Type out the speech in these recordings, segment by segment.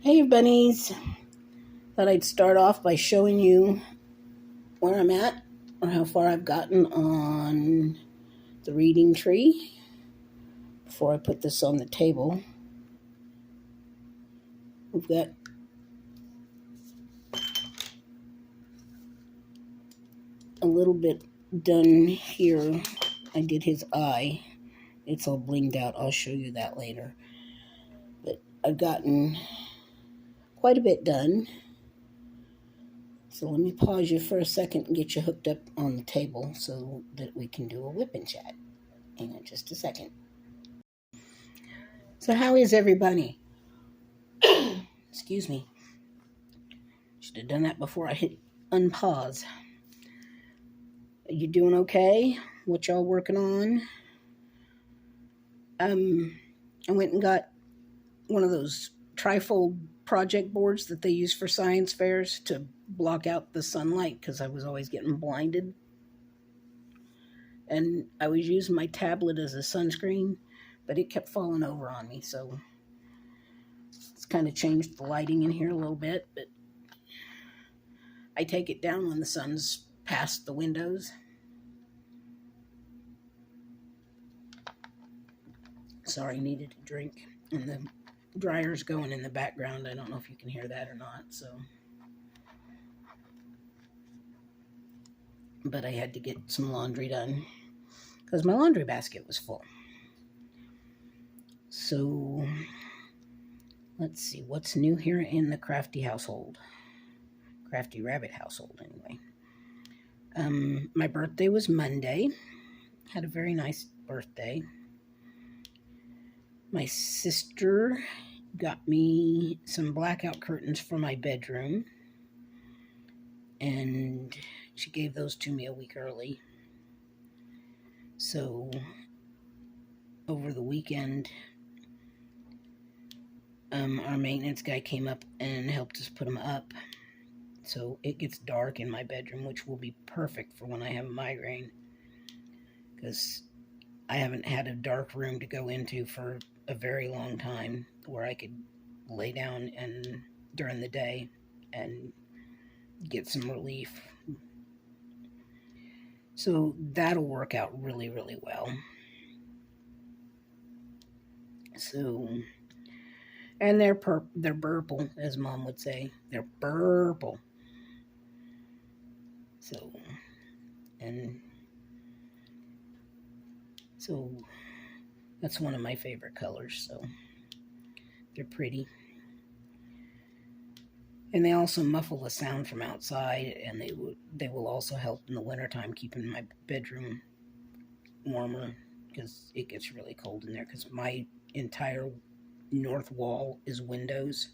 Hey bunnies, thought I'd start off by showing you where I'm at or how far I've gotten on the reading tree before I put this on the table. We've got a little bit done here. I did his eye. It's all blinged out. I'll show you that later. But I've gotten quite a bit done. So let me pause you for a second and get you hooked up on the table so that we can do a WIP and Chat. Hang on just a second. So how is everybody? Excuse me. Should have done that before I hit unpause. Are you doing okay? What y'all working on? I went and got one of those trifold project boards that they use for science fairs to block out the sunlight because I was always getting blinded. And I was using my tablet as a sunscreen, but it kept falling over on me, so it's kind of changed the lighting in here a little bit, but I take it down when the sun's past the windows. Sorry, needed a drink. And the dryer's going in the background. I don't know if you can hear that or not, so. But I had to get some laundry done because my laundry basket was full. So, let's see. What's new here in the Crafty household? Crafty Rabbit household, anyway. My birthday was Monday. Had a very nice birthday. My sister got me some blackout curtains for my bedroom, and she gave those to me a week early. So over the weekend, our maintenance guy came up and helped us put them up. So it gets dark in my bedroom, which will be perfect for when I have a migraine, because I haven't had a dark room to go into for a very long time where I could lay down and during the day and get some relief. So that'll work out really, really well. So, and they're purple, as Mom would say. They're purple. So, and so that's one of my favorite colors. So they're pretty. And they also muffle the sound from outside, and they will also help in the wintertime keeping my bedroom warmer, because it gets really cold in there, because my entire north wall is windows.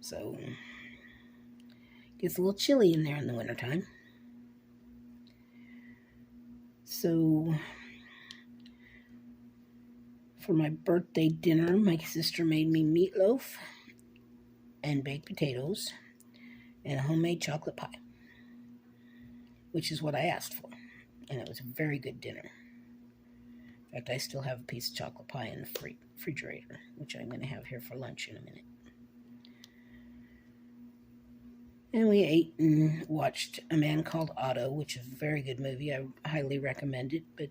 So it gets a little chilly in there in the wintertime. So for my birthday dinner, my sister made me meatloaf and baked potatoes and a homemade chocolate pie, which is what I asked for. And it was a very good dinner. In fact, I still have a piece of chocolate pie in the refrigerator, which I'm going to have here for lunch in a minute. And we ate and watched A Man Called Otto, which is a very good movie. I highly recommend it, but,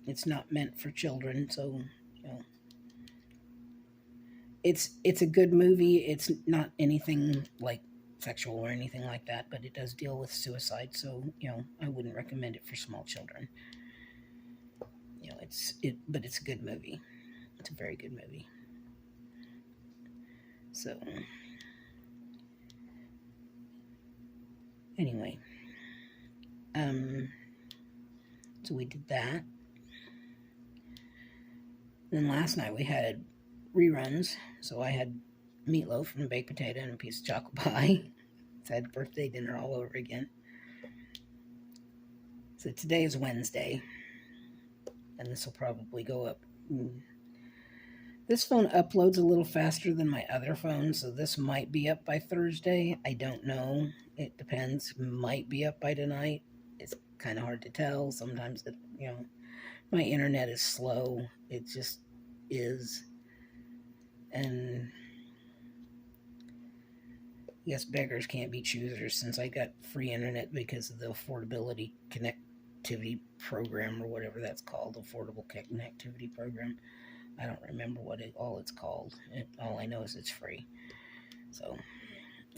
it's not meant for children, so, It's a good movie. It's not anything like sexual or anything like that, but it does deal with suicide, so, I wouldn't recommend it for small children. But it's a good movie. It's a very good movie. So, anyway, so we did that. Then last night we had reruns, so I had meatloaf and baked potato and a piece of chocolate pie. So I had birthday dinner all over again. So today is Wednesday, and this will probably go up. This phone uploads a little faster than my other phone, so this might be up by Thursday. I don't know. It depends. Might be up by tonight. It's kind of hard to tell. Sometimes, my internet is slow. It just is. And Yes, beggars can't be choosers, since I got free internet because of the affordability connectivity program, or whatever that's called, affordable connectivity program. I don't remember what all it's called. All I know is it's free. So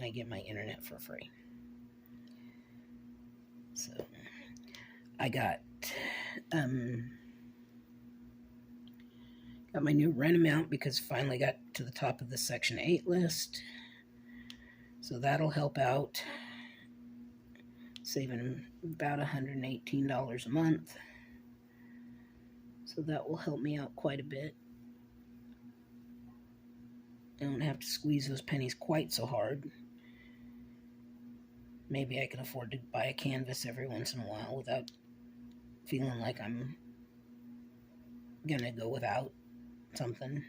I get my internet for free. So I got my new rent amount because finally got to the top of the Section 8 list. So that'll help out, saving about $118 a month. So that will help me out quite a bit. I don't have to squeeze those pennies quite so hard. Maybe I can afford to buy a canvas every once in a while without feeling like I'm gonna go without something.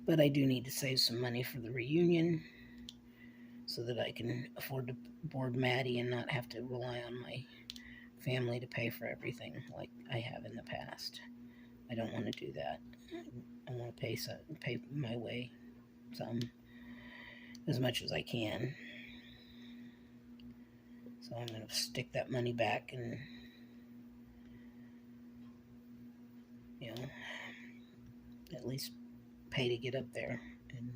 But I do need to save some money for the reunion so that I can afford to board Maddie and not have to rely on my family to pay for everything like I have in the past. I don't want to do that. I want to pay my way some, as much as I can. So I'm going to stick that money back and, at least pay to get up there and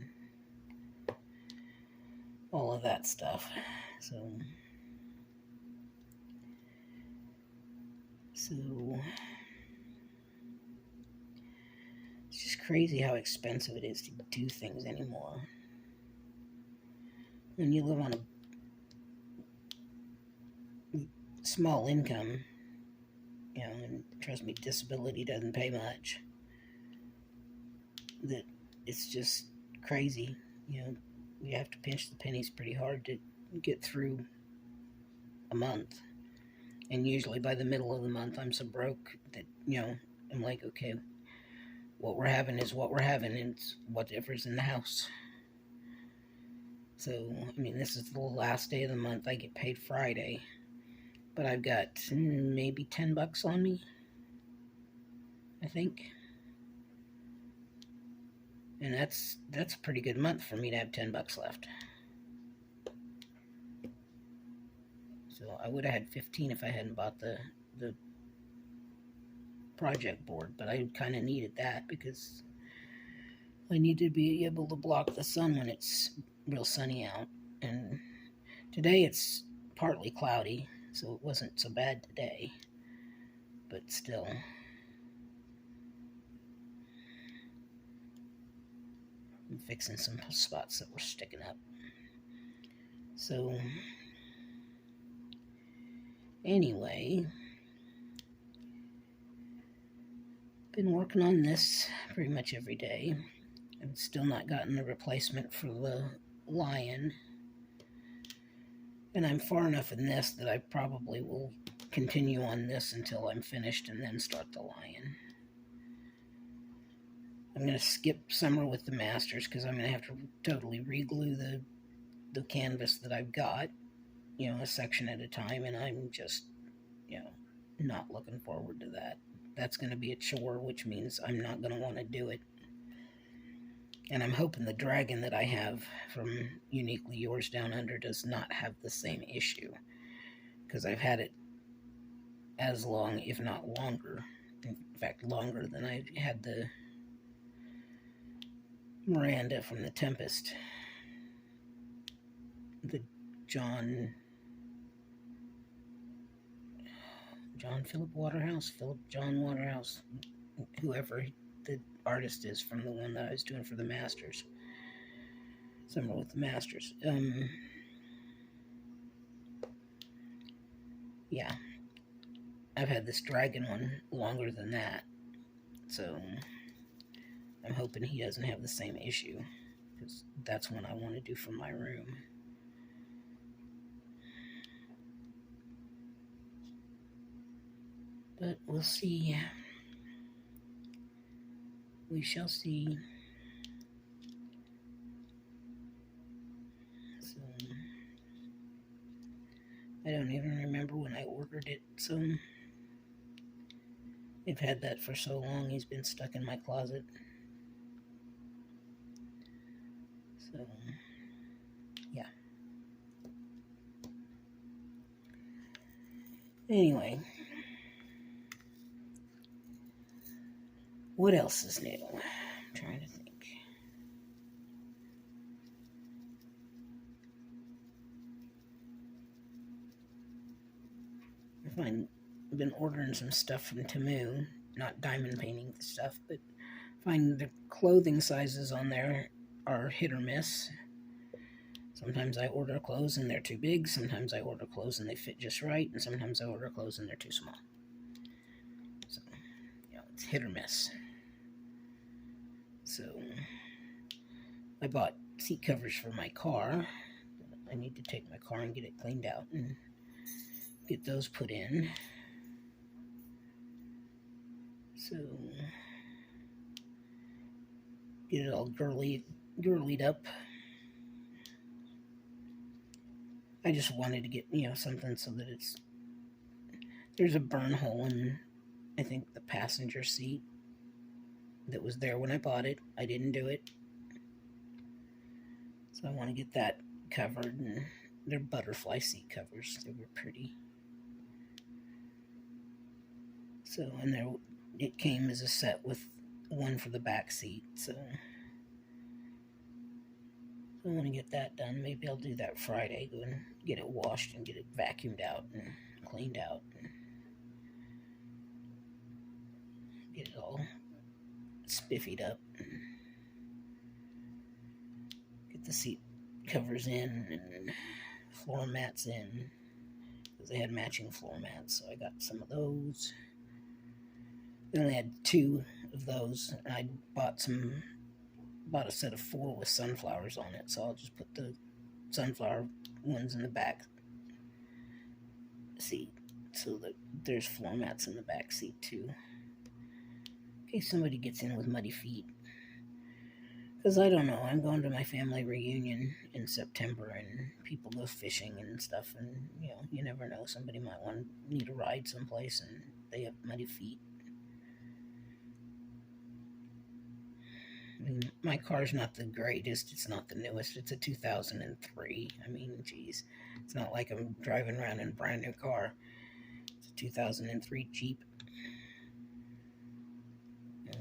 all of that stuff. So it's just crazy how expensive it is to do things anymore. When you live on a small income, and trust me, disability doesn't pay much, that it's just crazy. You have to pinch the pennies pretty hard to get through a month. And usually by the middle of the month, I'm so broke that, I'm like, okay, what we're having is what we're having, and it's whatever's in the house. So, this is the last day of the month. I get paid Friday, but I've got maybe $10 on me, I think. And that's a pretty good month for me to have $10 left. So I would have had 15 if I hadn't bought the project board, but I kind of needed that because I need to be able to block the sun when it's real sunny out. And today it's partly cloudy, so it wasn't so bad today, but still. I'm fixing some spots that were sticking up. So anyway, been working on this pretty much every day. I've still not gotten a replacement for the lion, and I'm far enough in this that I probably will continue on this until I'm finished and then start the lion. I'm going to skip summer with the masters because I'm going to have to totally re-glue the canvas that I've got, a section at a time, and I'm just, not looking forward to that. That's going to be a chore, which means I'm not going to want to do it. And I'm hoping the dragon that I have from Uniquely Yours Down Under does not have the same issue, because I've had it as long, if not longer. In fact, longer than I had the Miranda from the Tempest. The John Philip Waterhouse, whoever the artist is from the one that I was doing for the Masters. Summer with the Masters. Yeah. I've had this dragon one longer than that. So I'm hoping he doesn't have the same issue, because that's one I want to do for my room. But we'll see. We shall see. So I don't even remember when I ordered it. So I've had that for so long, he's been stuck in my closet. So, yeah. Anyway, what else is new? I'm trying to think. I've been ordering some stuff from Temu, not diamond painting stuff, but find the clothing sizes on there are hit or miss. Sometimes I order clothes and they're too big. Sometimes I order clothes and they fit just right. And sometimes I order clothes and they're too small. So, it's hit or miss. So, I bought seat covers for my car. I need to take my car and get it cleaned out and get those put in. So, get it all girlied up. I just wanted to get, something so that there's a burn hole in, I think, the passenger seat that was there when I bought it. I didn't do it. So I want to get that covered, and they're butterfly seat covers. They were pretty. So, and it came as a set with one for the back seat. So I want to get that done. Maybe I'll do that Friday. Go and get it washed and get it vacuumed out and cleaned out. And get it all spiffied up. Get the seat covers in and floor mats in. Because they had matching floor mats. So I got some of those. They only had 2 of those. And I bought a set of 4 with sunflowers on it. So I'll just put the sunflower ones in the back seat so that there's floor mats in the back seat too, in case somebody gets in with muddy feet. Because I don't know, I'm going to my family reunion in September and people go fishing and stuff, and you never know, somebody might need a ride someplace and they have muddy feet. I mean, my car's not the greatest, it's not the newest, it's a 2003. I mean, geez, it's not like I'm driving around in a brand new car. It's a 2003 Jeep.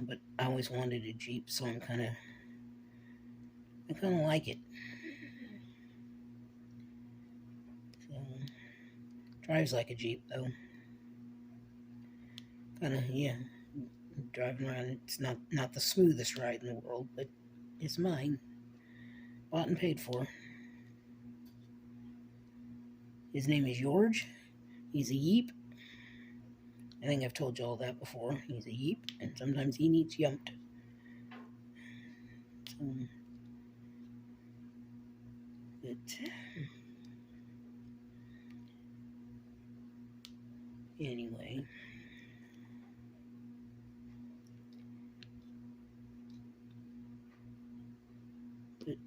But I always wanted a Jeep, so I kind of like it. So, drives like a Jeep, though. Kind of, driving around, it's not the smoothest ride in the world, but it's mine. Bought and paid for. His name is George. He's a Yeep. I think I've told you all that before. He's a Yeep, and sometimes he needs yumped. So, but anyway. But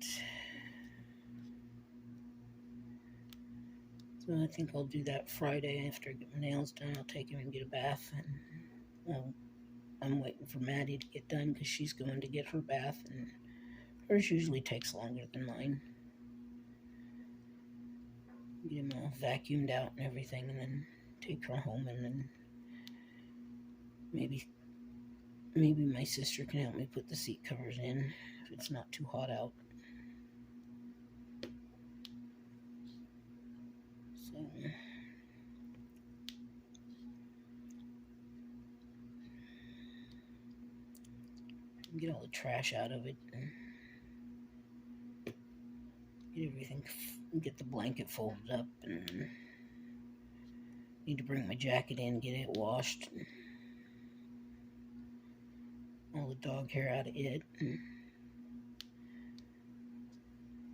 so I think I'll do that Friday after I get my nails done. I'll take him and get a bath, and I'm waiting for Maddie to get done because she's going to get her bath, and hers usually takes longer than mine. Get him all vacuumed out and everything, and then take her home, and then maybe my sister can help me put the seat covers in if it's not too hot out. So get all the trash out of it, and get everything, get the blanket folded up, and need to bring my jacket in, get it washed, all the dog hair out of it, and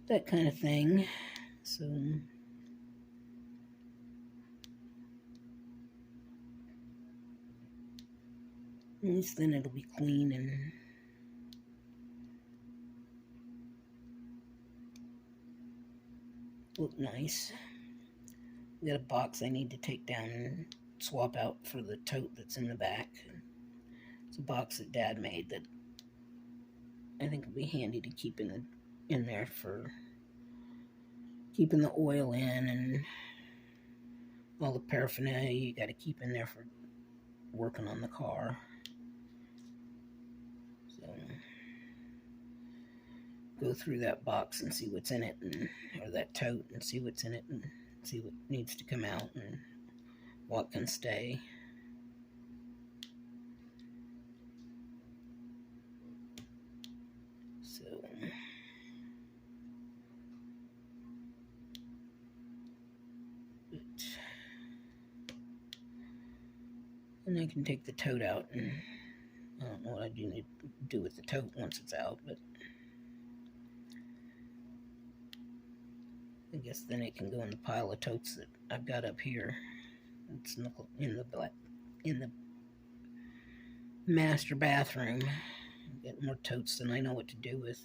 that kind of thing. So at least then it'll be clean and look nice. Got a box I need to take down and swap out for the tote that's in the back. It's a box that Dad made that I think will be handy to keep in in there for keeping the oil in, and all the paraphernalia you got to keep in there for working on the car. So go through that box and see what's in it, or that tote, and see what's in it, and see what needs to come out and what can stay. So and I can take the tote out, and I don't know what I do need to do with the tote once it's out, but I guess then it can go in the pile of totes that I've got up here. It's in the master bathroom. I've got more totes than I know what to do with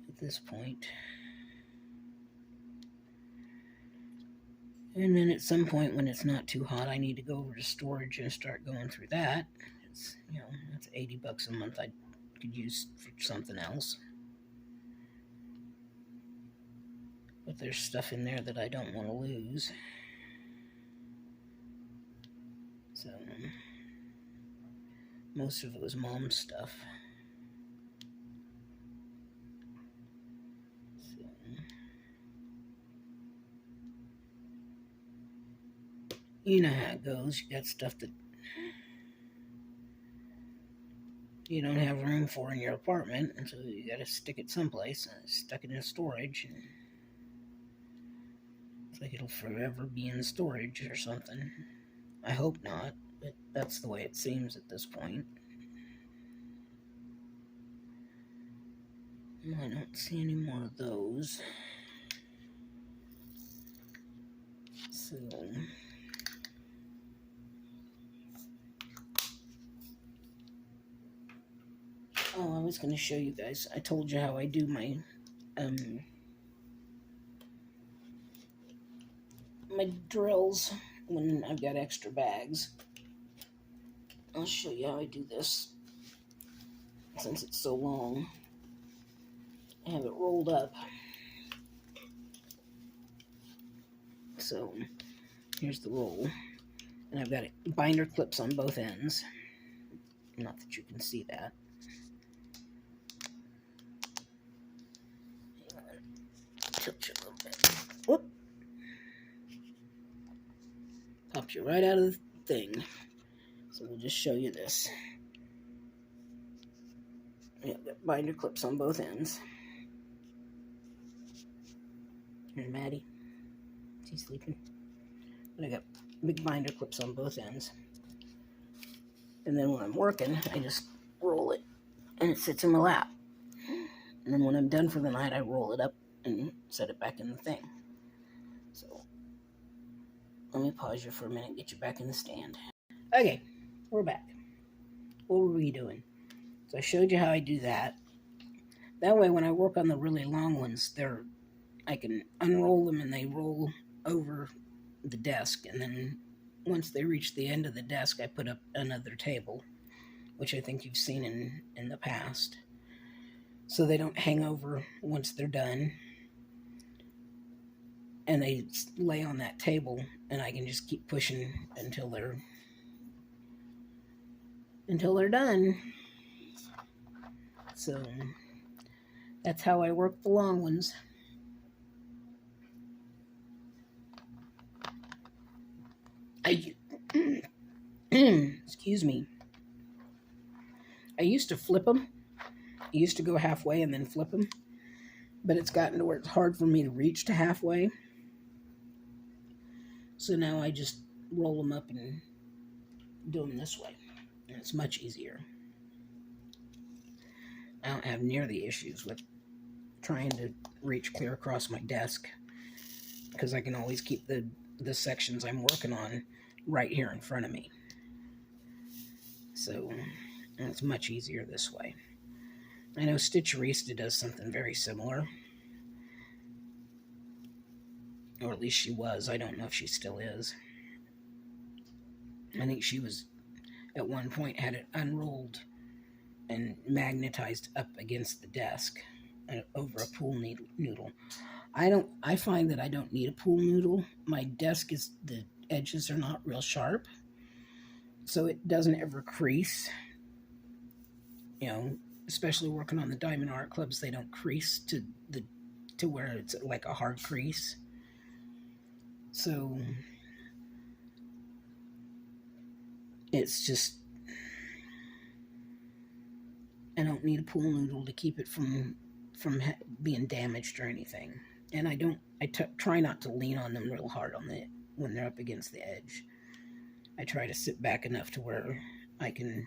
at this point. And then at some point when it's not too hot, I need to go over to storage and start going through that. It's, that's $80 a month I could use for something else. But there's stuff in there that I don't want to lose. So most of it was Mom's stuff. So, you know how it goes. You got stuff that you don't have room for in your apartment, and so you got to stick it someplace. And stuck it in storage. And it's like it'll forever be in storage or something. I hope not, but that's the way it seems at this point. I don't see any more of those. So I was going to show you guys. I told you how I do my my drills when I've got extra bags. I'll show you how I do this. Since it's so long, I have it rolled up. So here's the roll, and I've got binder clips on both ends. Not that you can see that. Tilt you a little bit. Whoop! Pops you right out of the thing. So we'll just show you this. Yeah, got binder clips on both ends. Here's Maddie. She's sleeping. But I got big binder clips on both ends. And then when I'm working, I just roll it, and it sits in my lap. And then when I'm done for the night, I roll it up and set it back in the thing. So let me pause you for a minute and get you back in the stand. Okay, we're back. What were we doing? So I showed you how I do that. That way when I work on the really long ones, I can unroll them and they roll over the desk. And then once they reach the end of the desk, I put up another table, which I think you've seen in the past. So they don't hang over once they're done. And they lay on that table, and I can just keep pushing until they're done. So that's how I work the long ones. Excuse me. I used to flip them. I used to go halfway and then flip them. But it's gotten to where it's hard for me to reach to halfway. So now I just roll them up and do them this way. And it's much easier. I don't have near the issues with trying to reach clear across my desk, because I can always keep the sections I'm working on right here in front of me. So it's much easier this way. I know Stitcherista does something very similar. Or at least she was. I don't know if she still is. I think she was, at one point, had it unrolled and magnetized up against the desk over a pool noodle. I find that I don't need a pool noodle. My desk the edges are not real sharp, so it doesn't ever crease. You know, especially working on the diamond art clubs, they don't crease to where it's like a hard crease. So it's just, I don't need a pool noodle to keep it from being damaged or anything. And I try not to lean on them real hard when they're up against the edge. I try to sit back enough to where I can,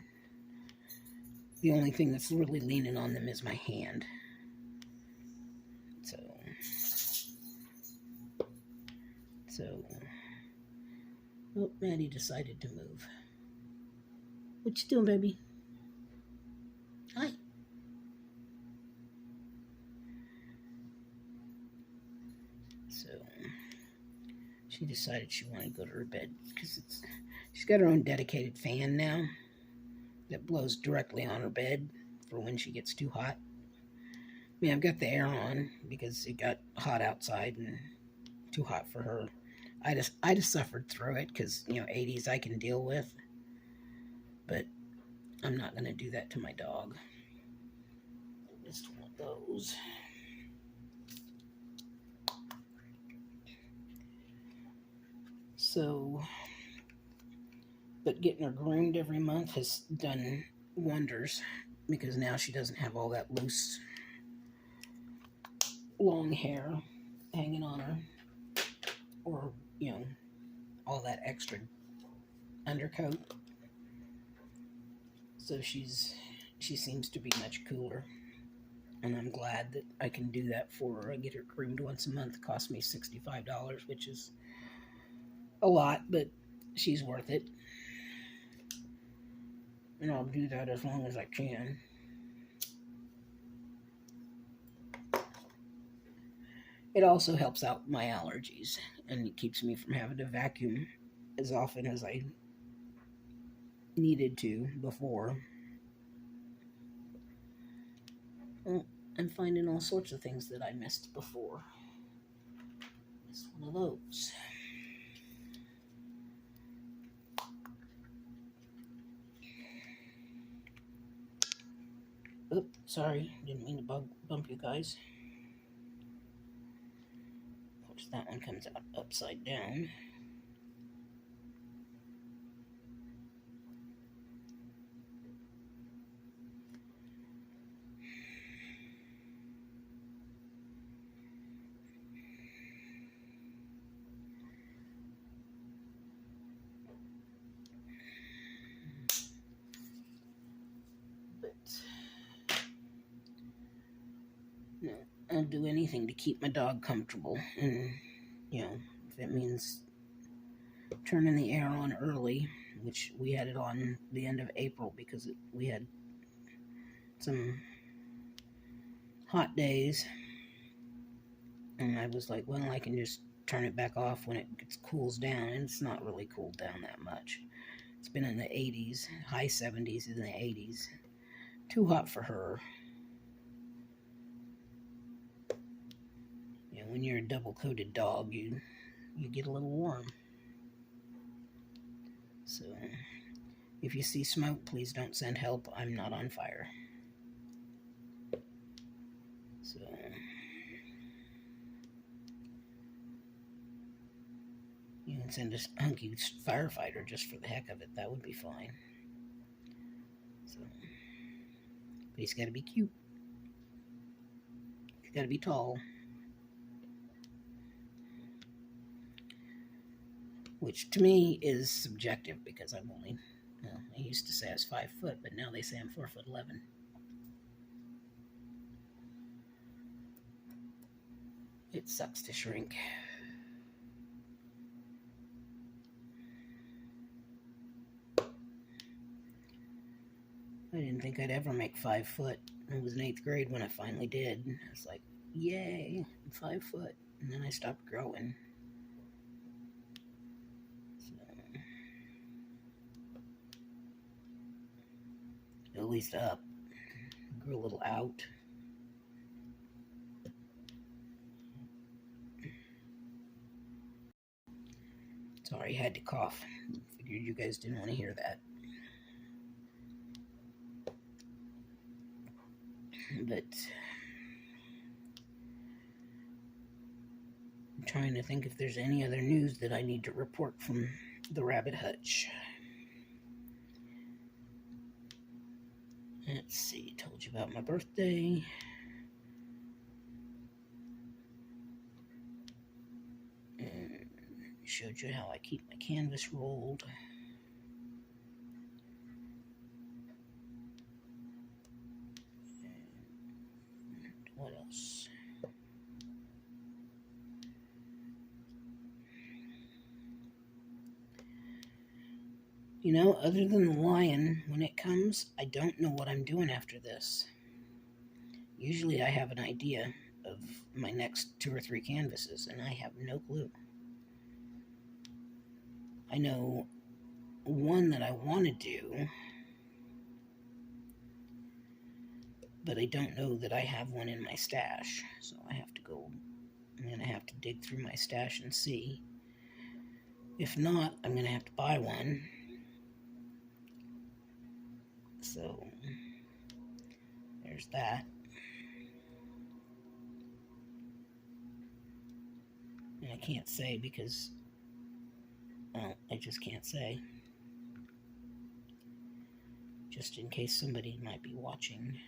the only thing that's really leaning on them is my hand. So, oh, Maddie decided to move. What you doing, baby? Hi. So, she decided she wanted to go to her bed because she's got her own dedicated fan now that blows directly on her bed for when she gets too hot. I mean, I've got the air on because it got hot outside and too hot for her. I just suffered through it because, 80s I can deal with, but I'm not going to do that to my dog. Just one of those. So, but getting her groomed every month has done wonders because now she doesn't have all that loose, long hair hanging on her, or, all that extra undercoat. So she seems to be much cooler, and I'm glad that I can do that for her. I get her groomed once a month. It costs me $65, which is a lot, but she's worth it. And I'll do that as long as I can. It also helps out my allergies, and it keeps me from having to vacuum as often as I needed to before. Well, I'm finding all sorts of things that I missed before. It's one of those. Oop, sorry, didn't mean to bump you guys. Of course, that one comes out upside down. No, I'll do anything to keep my dog comfortable, and if it means turning the air on early, which we had it on the end of April because we had some hot days, and I was like, well, I can just turn it back off when it cools down, and it's not really cooled down that much. It's been in the 80s, high 70s in the 80s. Too hot for her. When you're a double-coated dog, you get a little warm. So, if you see smoke, please don't send help. I'm not on fire. So, you can send a hunky firefighter just for the heck of it. That would be fine. So, but he's got to be cute. He's got to be tall. Which to me is subjective because I'm only, I used to say I was 5 foot, but now they say I'm 4'11". It sucks to shrink. I didn't think I'd ever make 5 foot. I was in 8th grade when I finally did. I was like, yay, I'm 5 foot. And then I stopped growing. So, at least up. grew a little out. Sorry, I had to cough. Figured you guys didn't want to hear that. But I'm trying to think if there's any other news that I need to report from the rabbit hutch. Let's see, told you about my birthday. And showed you how I keep my canvas rolled. And what else? You know, other than the lion, when it comes, I don't know what I'm doing after this. Usually I have an idea of my next 2 or 3 canvases, and I have no clue. I know one that I want to do, but I don't know that I have one in my stash, so I'm going to have to dig through my stash and see. If not, I'm going to have to buy one. So, there's that. And I can't say because, well, I just can't say. Just in case somebody might be watching.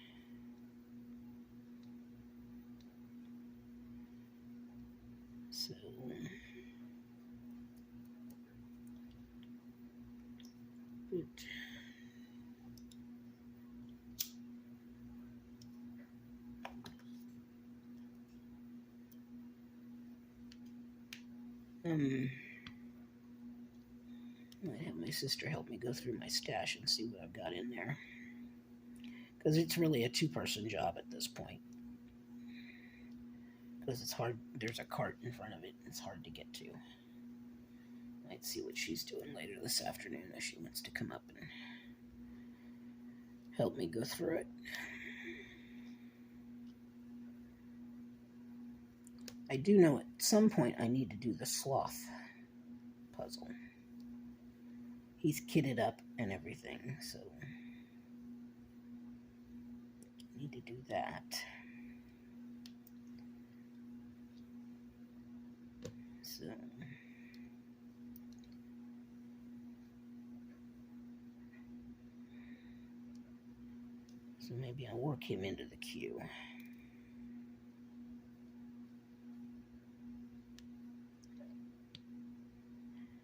So, but might have my sister help me go through my stash and see what I've got in there. Because it's really a 2-person job at this point. Because it's hard, there's a cart in front of it, it's hard to get to. Might see what she's doing later this afternoon if she wants to come up and help me go through it. I do know at some point I need to do the sloth puzzle. He's kitted up and everything, so I need to do that. So maybe I'll work him into the queue.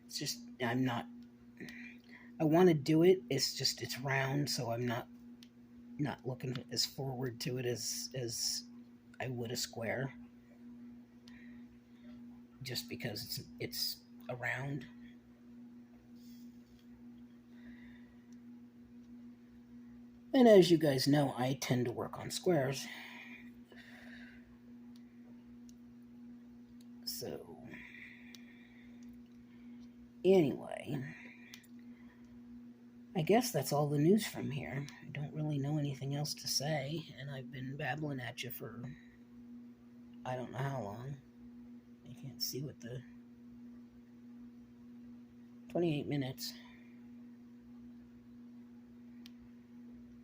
It's just, I want to do it, it's just, it's round, so I'm not looking as forward to it as I would a square. Just because it's a round. And as you guys know, I tend to work on squares. So, anyway, I guess that's all the news from here. I don't really know anything else to say, and I've been babbling at you for I don't know how long. I can't see what the 28 minutes.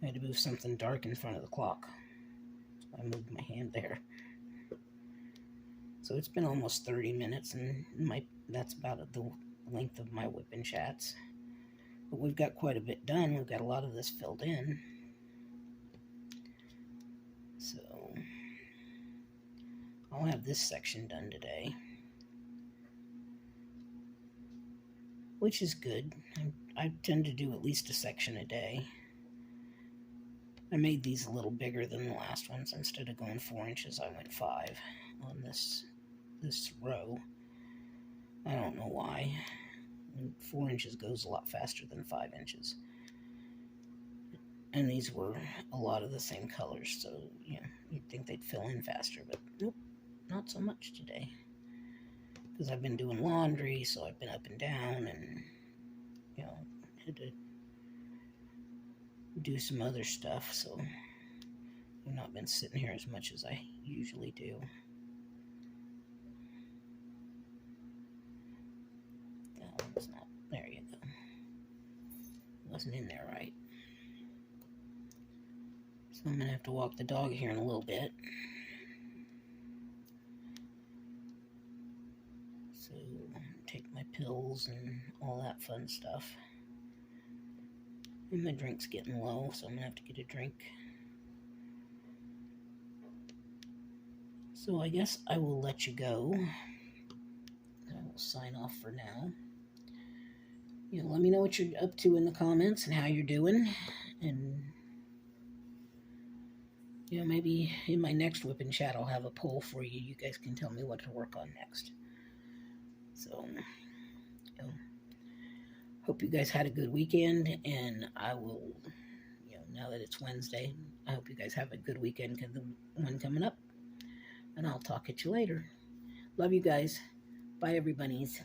I had to move something dark in front of the clock. I moved my hand there. So it's been almost 30 minutes, and that's about the length of my WIP and Chats. But we've got quite a bit done. We've got a lot of this filled in. So I'll have this section done today, which is good. I tend to do at least a section a day. I made these a little bigger than the last ones. Instead of going 4 inches, I went 5 on this row. I don't know why. 4 inches goes a lot faster than 5 inches. And these were a lot of the same colors, so you'd think they'd fill in faster, but nope, not so much today. Because I've been doing laundry, so I've been up and down, and had to do some other stuff, so I've not been sitting here as much as I usually do. That one's not. There you go. Wasn't in there right. So I'm going to have to walk the dog here in a little bit. So take my pills and all that fun stuff. And my drink's getting low, so I'm going to have to get a drink. So I guess I will let you go. I will sign off for now. Let me know what you're up to in the comments and how you're doing. And, maybe in my next WIP and Chat, I'll have a poll for you. You guys can tell me what to work on next. So, hope you guys had a good weekend. And I will, now that it's Wednesday, I hope you guys have a good weekend, because the one coming up. And I'll talk at you later. Love you guys. Bye, everybody's.